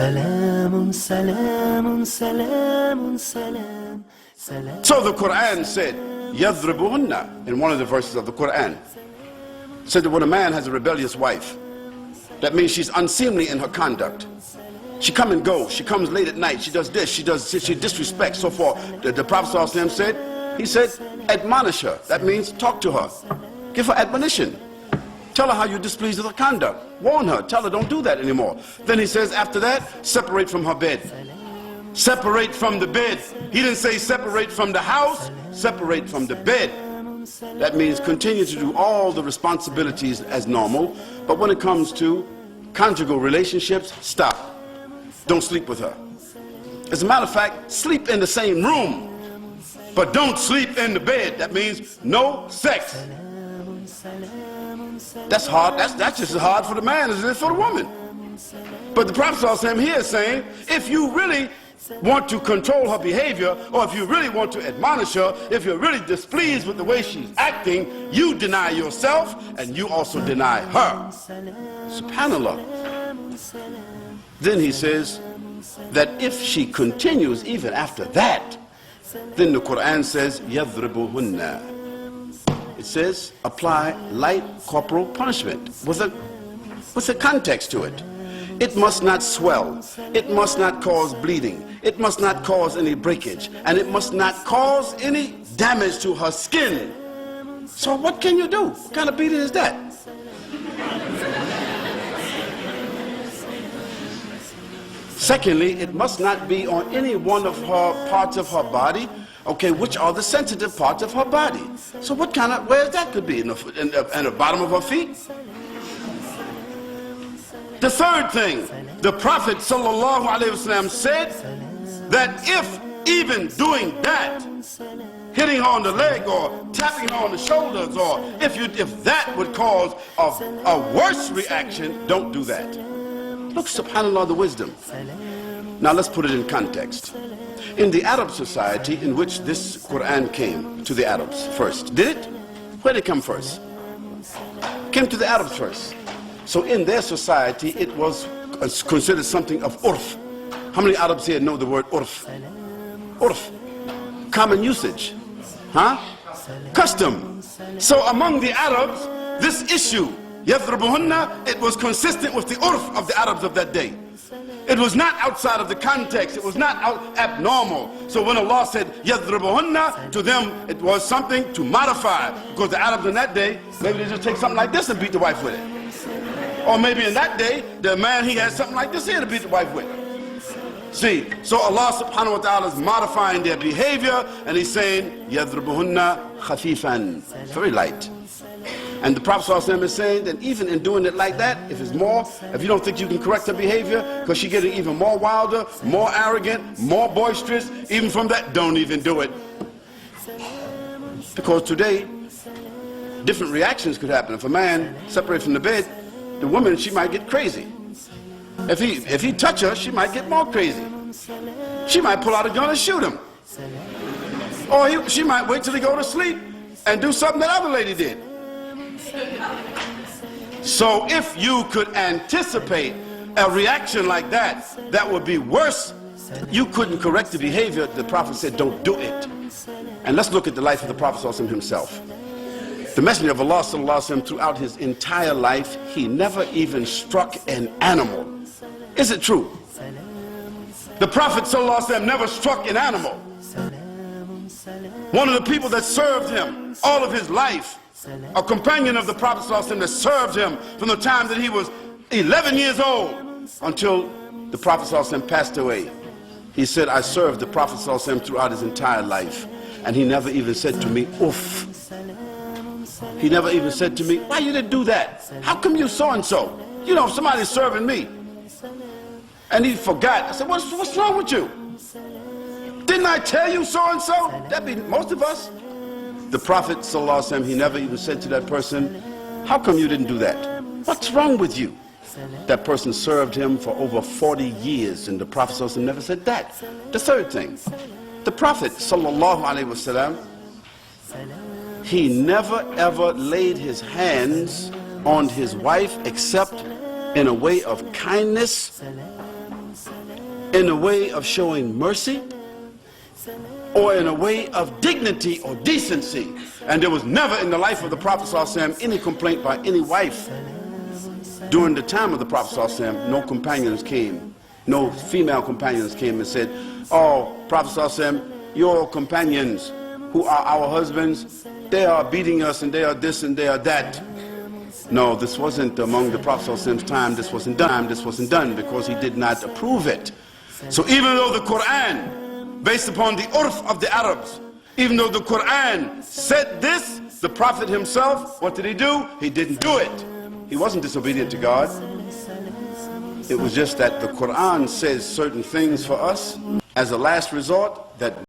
سلام سلام سلام سلام. So the Quran said, يَضْرِبُهُنَّ, in one of the verses of the Quran, said that when a man has a rebellious wife, that means she's unseemly in her conduct. She come and go, she comes late at night, she does this, she disrespects, so forth. The Prophet ﷺ said, he said, admonish her. That means talk to her. Give her admonition. Tell her how you're displeased with her conduct. Warn her, tell her don't do that anymore. Then he says after that, separate from her bed. Separate from the bed. He didn't say separate from the house, separate from the bed. That means continue to do all the responsibilities as normal, but when it comes to conjugal relationships, stop. Don't sleep with her. As a matter of fact, sleep in the same room, but don't sleep in the bed. That means no sex. That's hard. That's just as hard for the man as it is for the woman. But the Prophet ﷺ here is saying, if you really want to control her behavior, or if you really want to admonish her, if you're really displeased with the way she's acting, you deny yourself and you also deny her. SubhanAllah. Then he says that if she continues even after that, then the Quran says, يَضْرِبُهُنَّ. It says, apply light corporal punishment. What's the context to it? It must not swell. It must not cause bleeding. It must not cause any breakage. And it must not cause any damage to her skin. So what can you do? What kind of beating is that? Secondly, it must not be on any one of her parts of her body, okay, which are the sensitive parts of her body. So what kind of, where that could be? In the bottom of her feet? The third thing, the Prophet ﷺ said that if even doing that, hitting her on the leg or tapping her on the shoulders, or if that would cause a worse reaction, don't do that. Look, subhanAllah, the wisdom. Now let's put it in context. In the Arab society in which this Quran came to the Arabs first, did it? Where did it come first? Came to the Arabs first. So in their society, it was considered something of urf. How many Arabs here know the word urf? Urf. Common usage. Huh? Custom. So among the Arabs, this issue, يَضْرِبُهُنَّ, it was consistent with the urf of the Arabs of that day. It was not outside of the context. It was not abnormal. So when Allah said يَضْرِبُهُنَّ, to them it was something to modify. Because the Arabs in that day, maybe they just take something like this and beat the wife with it. Or maybe in that day, the man, he had something like this here to beat the wife with. See, so Allah subhanahu wa ta'ala is modifying their behavior, and he's saying, يَضْرِبُهُنَّ خَفِيفًا, very light. And the Prophet ﷺ is saying that even in doing it like that, if it's more, if you don't think you can correct her behavior, because she's getting even more wilder, more arrogant, more boisterous, even from that, don't even do it. Because today, different reactions could happen. If a man separates from the bed, the woman, she might get crazy. If he touch her, she might get more crazy. She might pull out a gun and shoot him. Or she might wait till he go to sleep and do something that other lady did. So if you could anticipate a reaction like that, that would be worse. You couldn't correct the behavior. The Prophet said, don't do it. And let's look at the life of the Prophet himself. The Messenger of Allah throughout his entire life, he never even struck an animal. Is it true? The Prophet never struck an animal. One of the people that served him all of his life, a companion of the Prophet that served him from the time that he was 11 years old until the Prophet passed away. He said, I served the Prophet throughout his entire life, and he never even said to me, oof. He never even said to me, why you didn't do that? How come you so-and-so? You know, somebody's serving me. And he forgot. I said, what's wrong with you? Didn't I tell you so-and-so? That'd be most of us. The Prophet ﷺ, he never even said to that person, how come you didn't do that? What's wrong with you? That person served him for over 40 years, and the Prophet ﷺ never said that. The third thing, the Prophet ﷺ, he never ever laid his hands on his wife except in a way of kindness in a way of showing mercy or in a way of dignity or decency. And there was never in the life of the Prophet ﷺ any complaint by any wife. During the time of the Prophet ﷺ, no companions came, no female companions came and said, oh, Prophet ﷺ, your companions who are our husbands, they are beating us and they are this and they are that. No, this wasn't among the Prophet ﷺ's time. This wasn't done because he did not approve it. So even though the Quran, based upon the urf of the Arabs, even though the Quran said this, the Prophet himself, what did he do? He didn't do it. He wasn't disobedient to God. It was just that the Quran says certain things for us as a last resort that